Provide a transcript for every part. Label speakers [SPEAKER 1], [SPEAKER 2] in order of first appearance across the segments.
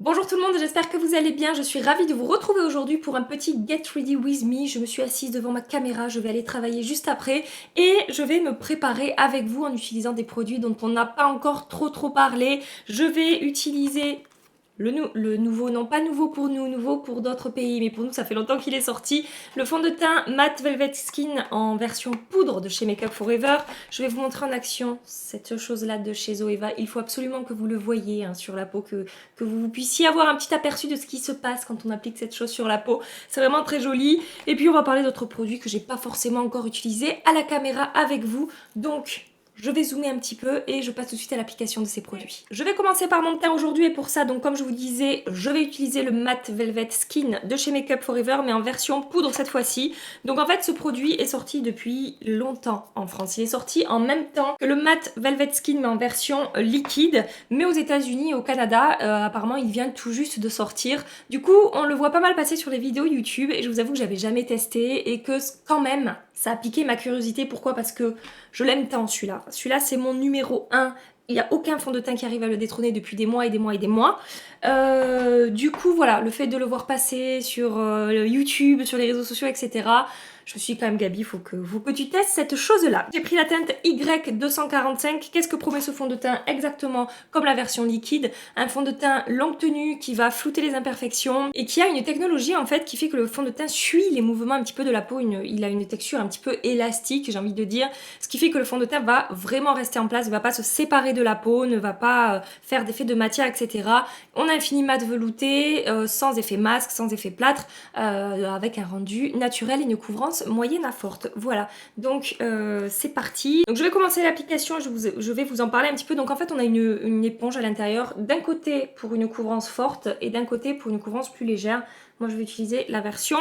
[SPEAKER 1] Bonjour tout le monde, j'espère que vous allez bien. Je suis ravie de vous retrouver aujourd'hui pour un petit Get Ready With Me. Je me suis assise devant ma caméra, je vais aller travailler juste après et je vais me préparer avec vous en utilisant des produits dont on n'a pas encore trop parlé. Je vais utiliser le nouveau, non pas nouveau pour nous, nouveau pour d'autres pays, mais pour nous ça fait longtemps qu'il est sorti. Le fond de teint Matte Velvet Skin en version poudre de chez Makeup Forever. Je vais vous montrer en action cette chose-là de chez Zoeva. Il faut absolument que vous le voyez sur la peau, que vous puissiez avoir un petit aperçu de ce qui se passe quand on applique cette chose sur la peau. C'est vraiment très joli. Et puis on va parler d'autres produits que j'ai pas forcément encore utilisés à la caméra avec vous. Donc je vais zoomer un petit peu et je passe tout de suite à l'application de ces produits. Je vais commencer par mon teint aujourd'hui et pour ça, donc comme je vous disais, je vais utiliser le Matte Velvet Skin de chez Makeup Forever mais en version poudre cette fois-ci. Donc en fait ce produit est sorti depuis longtemps en France. Il est sorti en même temps que le Matte Velvet Skin mais en version liquide, mais aux États-Unis et au Canada, apparemment il vient tout juste de sortir. Du coup on le voit pas mal passer sur les vidéos YouTube et je vous avoue que j'avais jamais testé et que quand même ça a piqué ma curiosité. Pourquoi? Parce que je l'aime tant celui-là. Celui-là c'est mon numéro 1. Il n'y a aucun fond de teint qui arrive à le détrôner depuis des mois et des mois et des mois. Du coup voilà, le fait de le voir passer sur YouTube, sur les réseaux sociaux, etc. Je me suis dit quand même Gabi, il faut que tu testes cette chose-là. J'ai pris la teinte Y245. Qu'est-ce que promet ce fond de teint? Exactement comme la version liquide. Un fond de teint longue tenue qui va flouter les imperfections et qui a une technologie en fait qui fait que le fond de teint suit les mouvements un petit peu de la peau. Il a une texture un petit peu élastique, j'ai envie de dire. Ce qui fait que le fond de teint va vraiment rester en place, ne va pas se séparer de la peau, ne va pas faire d'effet de matière, etc. On a un fini mat velouté, sans effet masque, sans effet plâtre, avec un rendu naturel et une couvrance moyenne à forte. Voilà, donc c'est parti. Donc je vais commencer l'application, je vais vous en parler un petit peu. Donc en fait on a une éponge à l'intérieur, d'un côté pour une couvrance forte et d'un côté pour une couvrance plus légère. Moi je vais utiliser la version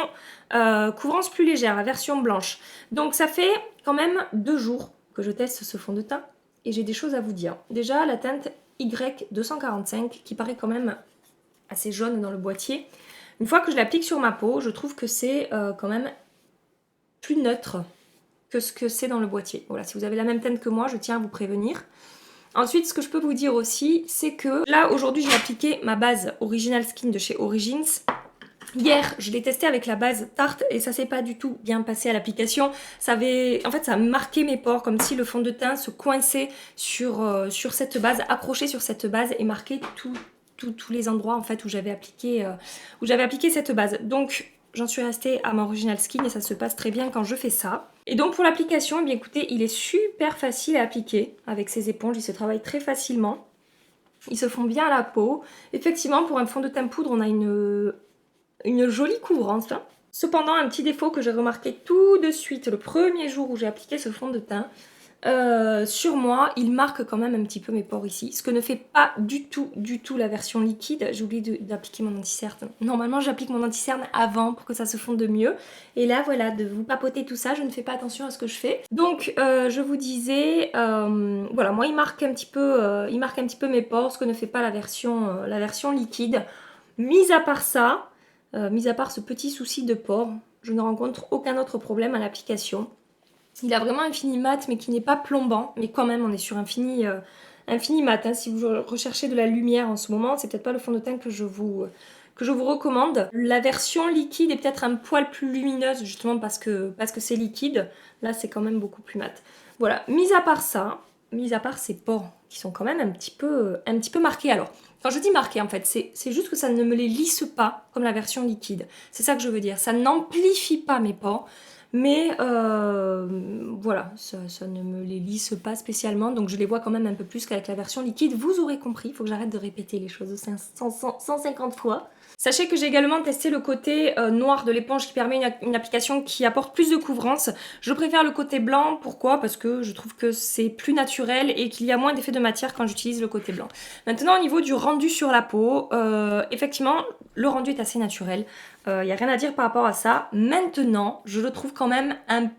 [SPEAKER 1] couvrance plus légère, la version blanche. Donc ça fait quand même 2 jours que je teste ce fond de teint et j'ai des choses à vous dire. Déjà la teinte Y245 qui paraît quand même assez jaune dans le boîtier. Une fois que je l'applique sur ma peau, je trouve que c'est quand même plus neutre que ce que c'est dans le boîtier. Voilà, si vous avez la même teinte que moi, je tiens à vous prévenir. Ensuite, ce que je peux vous dire aussi, c'est que là, aujourd'hui, j'ai appliqué ma base Original Skin de chez Origins. Hier, je l'ai testé avec la base Tarte et ça s'est pas du tout bien passé à l'application. Ça a marqué mes pores comme si le fond de teint se coinçait sur cette base, accroché sur cette base et marquait tous les endroits en fait où j'avais appliqué cette base. Donc j'en suis restée à ma Original Skin et ça se passe très bien quand je fais ça. Et donc pour l'application, eh bien écoutez, il est super facile à appliquer avec ces éponges, il se travaille très facilement. Ils se font bien à la peau. Effectivement, pour un fond de teint poudre, on a une jolie couvrance. Cependant, un petit défaut que j'ai remarqué tout de suite le premier jour où j'ai appliqué ce fond de teint, sur moi, il marque quand même un petit peu mes pores ici, ce que ne fait pas du tout la version liquide. J'ai oublié d'appliquer mon anti-cerne. Normalement, j'applique mon anti-cerne avant pour que ça se fonde mieux. Et là, voilà, de vous papoter tout ça, je ne fais pas attention à ce que je fais. Donc, je vous disais, voilà, moi, il marque un petit peu mes pores, ce que ne fait pas la version liquide. Mis à part ça, mis à part ce petit souci de pores, je ne rencontre aucun autre problème à l'application. Il a vraiment un fini mat mais qui n'est pas plombant, mais quand même on est sur un fini mat. Si vous recherchez de la lumière en ce moment, c'est peut-être pas le fond de teint que je vous recommande. La version liquide est peut-être un poil plus lumineuse justement parce que c'est liquide. Là c'est quand même beaucoup plus mat. Voilà, mis à part ça, mis à part ces pores qui sont quand même un petit peu marqués. Alors, quand je dis marqués en fait, c'est juste que ça ne me les lisse pas comme la version liquide. C'est ça que je veux dire, ça n'amplifie pas mes pores. Mais voilà, ça ne me les lisse pas spécialement, donc je les vois quand même un peu plus qu'avec la version liquide. Vous aurez compris, il faut que j'arrête de répéter les choses 150 fois. Sachez que j'ai également testé le côté noir de l'éponge qui permet une application qui apporte plus de couvrance. Je préfère le côté blanc, pourquoi? Parce que je trouve que c'est plus naturel et qu'il y a moins d'effet de matière quand j'utilise le côté blanc. Maintenant au niveau du rendu sur la peau, effectivement le rendu est assez naturel. Il n'y a rien à dire par rapport à ça. Maintenant, je le trouve quand même un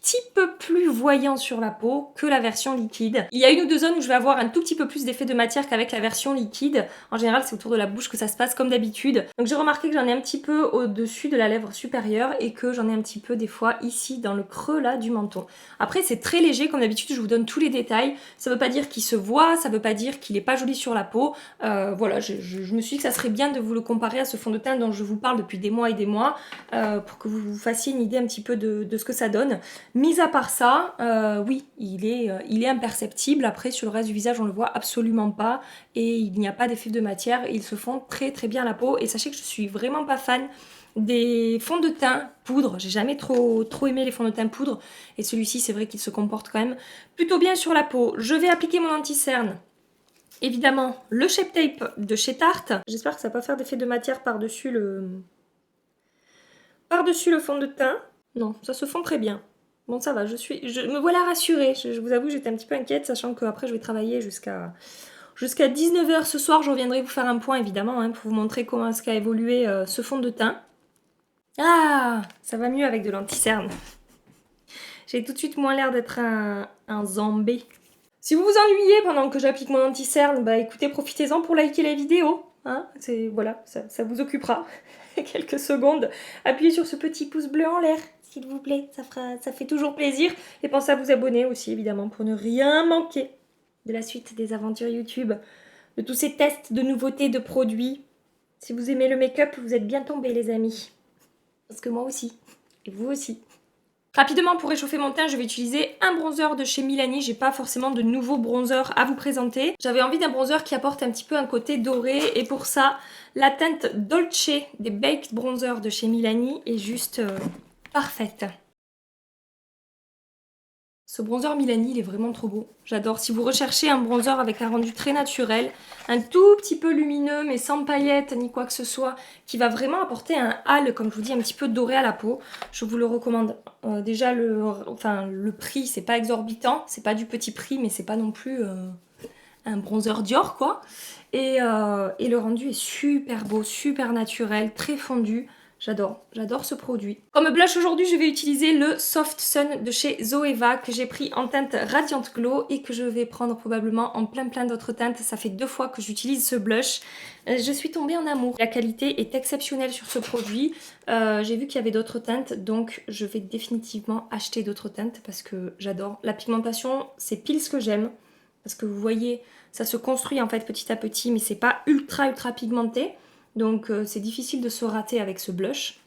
[SPEAKER 1] petit peu plus voyant sur la peau que la version liquide. Il y a une ou deux zones où je vais avoir un tout petit peu plus d'effet de matière qu'avec la version liquide. En général, c'est autour de la bouche que ça se passe comme d'habitude. Donc j'ai remarqué que j'en ai un petit peu au-dessus de la lèvre supérieure et que j'en ai un petit peu des fois ici dans le creux là du menton. Après, c'est très léger, comme d'habitude, je vous donne tous les détails. Ça veut pas dire qu'il se voit, ça veut pas dire qu'il est pas joli sur la peau. Voilà, je me suis dit que ça serait bien de vous le comparer à ce fond de teint dont je vous parle depuis des mois et des mois pour que vous vous fassiez une idée un petit peu de ce que ça donne. Mis à part ça, oui, il est imperceptible. Après, sur le reste du visage, on le voit absolument pas et il n'y a pas d'effet de matière. Ils se font très très bien à la peau et sachez que je suis vraiment pas fan des fonds de teint poudre. J'ai jamais trop aimé les fonds de teint poudre et celui-ci, c'est vrai qu'il se comporte quand même plutôt bien sur la peau. Je vais appliquer mon anti-cerne. Évidemment, le Shape Tape de chez Tarte. J'espère que ça va pas faire d'effet de matière par-dessus le fond de teint. Non, ça se fond très bien. Bon, ça va, je me voilà rassurée. Je vous avoue, j'étais un petit peu inquiète, sachant qu'après, je vais travailler jusqu'à 19h ce soir. Je reviendrai vous faire un point, évidemment, hein, pour vous montrer comment est-ce qu'a évolué ce fond de teint. Ah, ça va mieux avec de l'anti-cerne. J'ai tout de suite moins l'air d'être un zombie. Si vous vous ennuyez pendant que j'applique mon anti-cerne, bah écoutez, profitez-en pour liker la vidéo. Hein, voilà, ça vous occupera quelques secondes. Appuyez sur ce petit pouce bleu en l'air, s'il vous plaît, ça fait toujours plaisir. Et pensez à vous abonner aussi, évidemment, pour ne rien manquer de la suite des aventures YouTube, de tous ces tests de nouveautés de produits. Si vous aimez le make-up, vous êtes bien tombés, les amis. Parce que moi aussi, et vous aussi. Rapidement, pour réchauffer mon teint, je vais utiliser un bronzer de chez Milani. J'ai pas forcément de nouveaux bronzers à vous présenter. J'avais envie d'un bronzer qui apporte un petit peu un côté doré. Et pour ça, la teinte Dolce des Baked Bronzer de chez Milani est juste parfaite. Ce bronzer Milani, il est vraiment trop beau. J'adore. Si vous recherchez un bronzer avec un rendu très naturel, un tout petit peu lumineux, mais sans paillettes ni quoi que ce soit, qui va vraiment apporter un halo, comme je vous dis, un petit peu doré à la peau, je vous le recommande. Déjà, le prix, c'est pas exorbitant. C'est pas du petit prix, mais c'est pas non plus un bronzer Dior, quoi. Et le rendu est super beau, super naturel, très fondu. J'adore ce produit. Comme blush aujourd'hui, je vais utiliser le Soft Sun de chez Zoeva que j'ai pris en teinte Radiant Glow et que je vais prendre probablement en plein d'autres teintes. Ça fait 2 fois que j'utilise ce blush. Je suis tombée en amour. La qualité est exceptionnelle sur ce produit. J'ai vu qu'il y avait d'autres teintes, donc je vais définitivement acheter d'autres teintes parce que j'adore. La pigmentation, c'est pile ce que j'aime. Parce que vous voyez, ça se construit en fait petit à petit, mais c'est pas ultra pigmenté. Donc c'est difficile de se rater avec ce blush.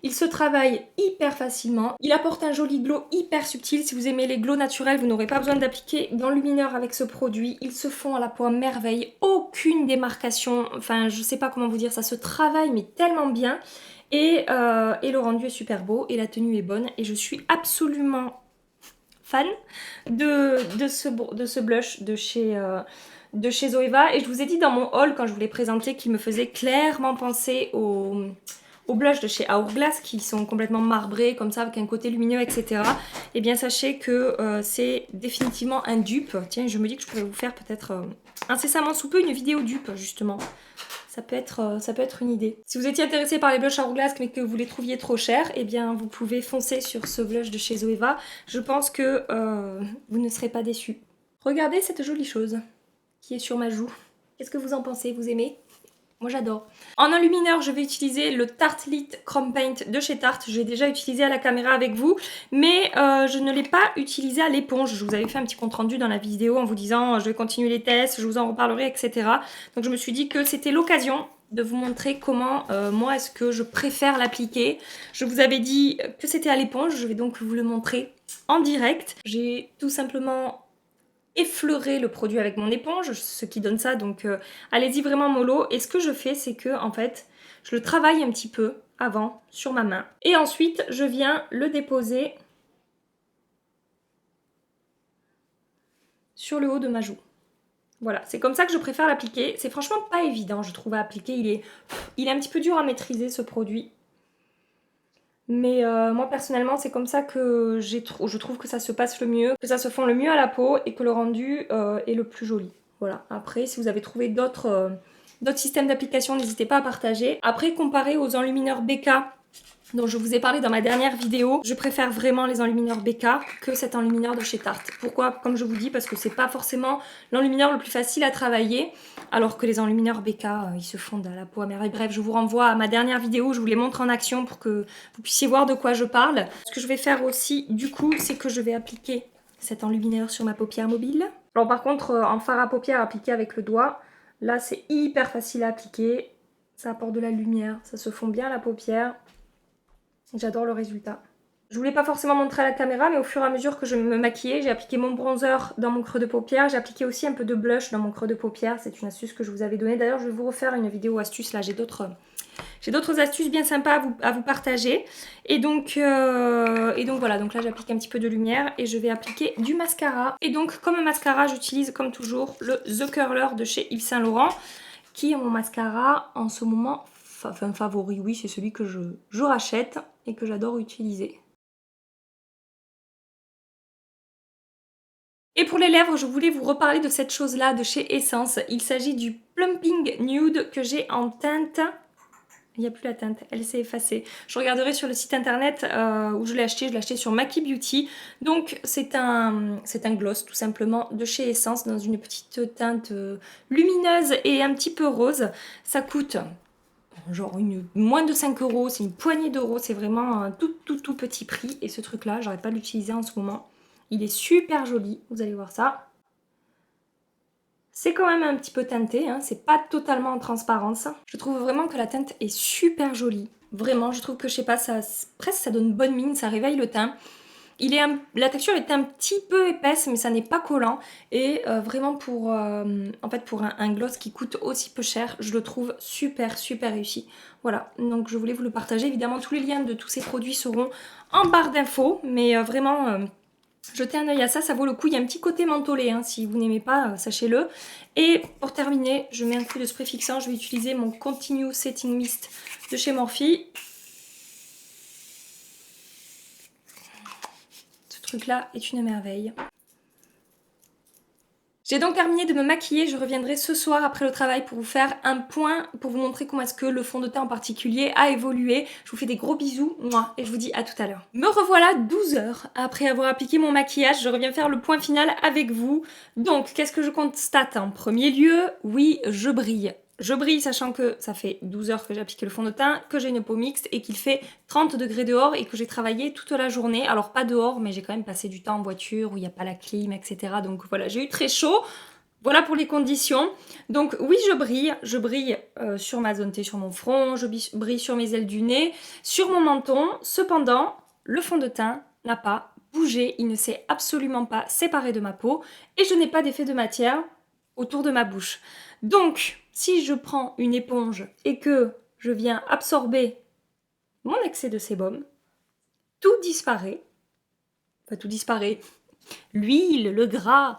[SPEAKER 1] Il se travaille hyper facilement. Il apporte un joli glow hyper subtil. Si vous aimez les glows naturels, vous n'aurez pas besoin d'appliquer d'enlumineur avec ce produit. Ils se font à la peau à merveille. Aucune démarcation. Enfin, je sais pas comment vous dire. Ça se travaille mais tellement bien. Et le rendu est super beau. Et la tenue est bonne. Et je suis absolument fan de ce blush de chez Zoeva. Et je vous ai dit dans mon haul quand je vous l'ai présenté qu'il me faisait clairement penser au blush de chez Hourglass qui sont complètement marbrés comme ça avec un côté lumineux, etc. Et bien sachez que c'est définitivement un dupe. Tiens, je me dis que je pourrais vous faire peut-être incessamment sous peu une vidéo dupe justement. Ça peut être une idée. Si vous étiez intéressé par les blushs Hourglass mais que vous les trouviez trop chers, eh bien vous pouvez foncer sur ce blush de chez Zoeva. Je pense que vous ne serez pas déçus. Regardez cette jolie chose qui est sur ma joue. Qu'est-ce que vous en pensez? Vous aimez? Moi j'adore. En enlumineur, je vais utiliser le Tarte Lit Chrome Paint de chez Tarte. J'ai déjà utilisé à la caméra avec vous, mais je ne l'ai pas utilisé à l'éponge. Je vous avais fait un petit compte rendu dans la vidéo en vous disant je vais continuer les tests, je vous en reparlerai, etc. Donc je me suis dit que c'était l'occasion de vous montrer comment moi est-ce que je préfère l'appliquer. Je vous avais dit que c'était à l'éponge, je vais donc vous le montrer en direct. J'ai tout simplement effleurer le produit avec mon éponge, ce qui donne ça, donc allez-y vraiment mollo. Et ce que je fais, c'est que en fait, je le travaille un petit peu avant sur ma main. Et ensuite, je viens le déposer sur le haut de ma joue. Voilà, c'est comme ça que je préfère l'appliquer. C'est franchement pas évident, je trouve, à appliquer. Il est un petit peu dur à maîtriser, ce produit. Mais moi personnellement c'est comme ça que je trouve que ça se passe le mieux, que ça se fond le mieux à la peau et que le rendu est le plus joli. Voilà, après si vous avez trouvé d'autres systèmes d'application, n'hésitez pas à partager. Après comparé aux enlumineurs BK dont je vous ai parlé dans ma dernière vidéo. Je préfère vraiment les enlumineurs BK que cet enlumineur de chez Tarte. Pourquoi? Comme je vous dis, parce que c'est pas forcément l'enlumineur le plus facile à travailler, alors que les enlumineurs BK, ils se fondent à la peau à merveille. Bref, je vous renvoie à ma dernière vidéo, je vous les montre en action pour que vous puissiez voir de quoi je parle. Ce que je vais faire aussi, du coup, c'est que je vais appliquer cet enlumineur sur ma paupière mobile. Alors par contre, en fard à paupières appliqué avec le doigt, là c'est hyper facile à appliquer. Ça apporte de la lumière, ça se fond bien à la paupière. J'adore le résultat. Je voulais pas forcément montrer à la caméra, mais au fur et à mesure que je me maquillais, j'ai appliqué mon bronzer dans mon creux de paupière. J'ai appliqué aussi un peu de blush dans mon creux de paupière. C'est une astuce que je vous avais donnée. D'ailleurs, je vais vous refaire une vidéo astuce. Là, j'ai d'autres astuces bien sympas à vous partager. Et donc voilà. Donc là, j'applique un petit peu de lumière et je vais appliquer du mascara. Et donc, comme mascara, j'utilise comme toujours le The Curler de chez Yves Saint Laurent, qui est mon mascara en ce moment favori. Oui, c'est celui que je rachète et que j'adore utiliser. Et pour les lèvres, je voulais vous reparler de cette chose-là de chez Essence. Il s'agit du Plumping Nude que j'ai en teinte. Il n'y a plus la teinte, elle s'est effacée. Je regarderai sur le site internet où je l'ai acheté sur Maki Beauty. Donc c'est un gloss tout simplement de chez Essence dans une petite teinte lumineuse et un petit peu rose. Ça coûte genre moins de 5 €, c'est une poignée d'euros, c'est vraiment un tout petit prix. Et ce truc là, j'arrête pas de l'utiliser en ce moment. Il est super joli, vous allez voir ça. C'est quand même un petit peu teinté, hein, c'est pas totalement en transparence. Je trouve vraiment que la teinte est super jolie. Vraiment, je trouve que, je sais pas, presque ça donne bonne mine, ça réveille le teint. La texture est un petit peu épaisse, mais ça n'est pas collant. Et vraiment pour un gloss qui coûte aussi peu cher, je le trouve super réussi. Voilà, donc je voulais vous le partager. Évidemment, tous les liens de tous ces produits seront en barre d'infos. Mais vraiment, jetez un œil à ça, ça vaut le coup. Il y a un petit côté mentholé, hein, si vous n'aimez pas, sachez-le. Et pour terminer, je mets un coup de spray fixant. Je vais utiliser mon Continue Setting Mist de chez Morphe. Ce truc-là est une merveille. J'ai donc terminé de me maquiller, je reviendrai ce soir après le travail pour vous faire un point, pour vous montrer comment est-ce que le fond de teint en particulier a évolué. Je vous fais des gros bisous, moi, et je vous dis à tout à l'heure. Me revoilà 12 heures après avoir appliqué mon maquillage, je reviens faire le point final avec vous. Donc, qu'est-ce que je constate en premier lieu? Oui, je brille. Je brille sachant que ça fait 12 heures que j'ai appliqué le fond de teint, que j'ai une peau mixte et qu'il fait 30 degrés dehors et que j'ai travaillé toute la journée. Alors pas dehors, mais j'ai quand même passé du temps en voiture où il n'y a pas la clim, etc. Donc voilà, j'ai eu très chaud. Voilà pour les conditions. Donc oui, je brille sur ma zone T, sur mon front, je brille sur mes ailes du nez, sur mon menton. Cependant, le fond de teint n'a pas bougé, il ne s'est absolument pas séparé de ma peau et je n'ai pas d'effet de matière autour de ma bouche. Donc, si je prends une éponge et que je viens absorber mon excès de sébum, tout disparaît. Enfin, tout disparaît. L'huile, le gras,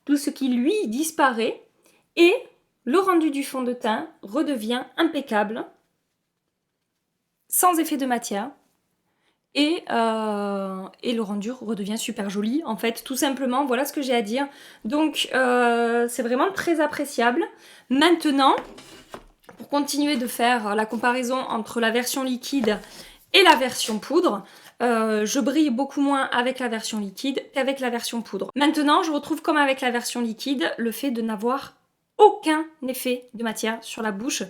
[SPEAKER 1] tout ce qui lui disparaît et le rendu du fond de teint redevient impeccable, sans effet de matière. Et le rendu redevient super joli, en fait, tout simplement, voilà ce que j'ai à dire. Donc, c'est vraiment très appréciable. Maintenant, pour continuer de faire la comparaison entre la version liquide et la version poudre, je brille beaucoup moins avec la version liquide qu'avec la version poudre. Maintenant, je retrouve comme avec la version liquide, le fait de n'avoir aucun effet de matière sur la bouche,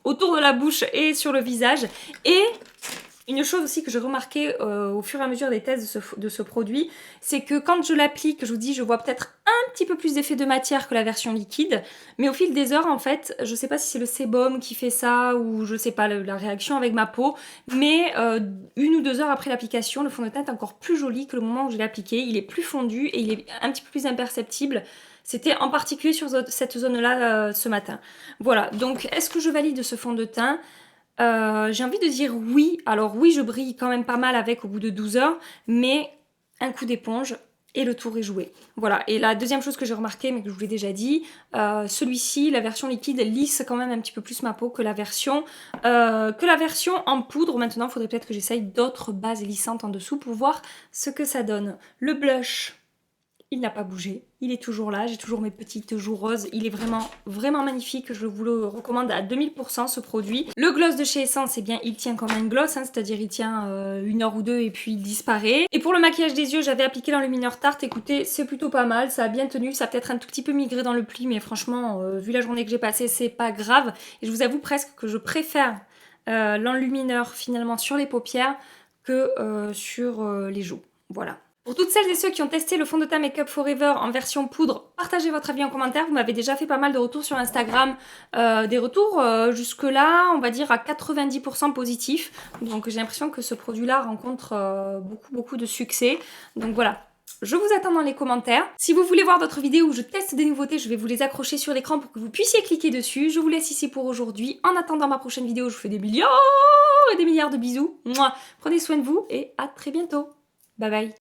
[SPEAKER 1] autour de la bouche et sur le visage. Et une chose aussi que j'ai remarqué au fur et à mesure des tests de ce produit, c'est que quand je l'applique, je vous dis, je vois peut-être un petit peu plus d'effet de matière que la version liquide, mais au fil des heures, en fait, je sais pas si c'est le sébum qui fait ça ou je sais pas la réaction avec ma peau, mais 1 ou 2 heures après l'application, le fond de teint est encore plus joli que le moment où je l'ai appliqué. Il est plus fondu et il est un petit peu plus imperceptible. C'était en particulier sur cette zone-là ce matin. Voilà, donc est-ce que je valide ce fond de teint ? J'ai envie de dire oui. Alors oui, je brille quand même pas mal avec au bout de 12 heures, mais un coup d'éponge et le tour est joué. Voilà, et la deuxième chose que j'ai remarqué, mais que je vous l'ai déjà dit, celui-ci, la version liquide, lisse quand même un petit peu plus ma peau que la version en poudre. Maintenant, il faudrait peut-être que j'essaye d'autres bases lissantes en dessous pour voir ce que ça donne. Le blush il n'a pas bougé, il est toujours là, j'ai toujours mes petites joues roses, il est vraiment, vraiment magnifique, je vous le recommande à 2000% ce produit. Le gloss de chez Essence, eh bien, il tient comme un gloss, hein, c'est-à-dire il tient 1 heure ou 2 et puis il disparaît. Et pour le maquillage des yeux, j'avais appliqué l'enlumineur Tarte, écoutez, c'est plutôt pas mal, ça a bien tenu, ça a peut-être un tout petit peu migré dans le pli, mais franchement, vu la journée que j'ai passée, c'est pas grave. Et je vous avoue presque que je préfère l'enlumineur finalement sur les paupières que sur les joues, voilà. Pour toutes celles et ceux qui ont testé le fond de teint Make Up Forever en version poudre, partagez votre avis en commentaire. Vous m'avez déjà fait pas mal de retours sur Instagram. Des retours jusque-là, on va dire à 90% positifs. Donc j'ai l'impression que ce produit-là rencontre beaucoup de succès. Donc voilà. Je vous attends dans les commentaires. Si vous voulez voir d'autres vidéos où je teste des nouveautés, je vais vous les accrocher sur l'écran pour que vous puissiez cliquer dessus. Je vous laisse ici pour aujourd'hui. En attendant ma prochaine vidéo, je vous fais des milliards et des milliards de bisous. Mouah. Prenez soin de vous et à très bientôt. Bye bye.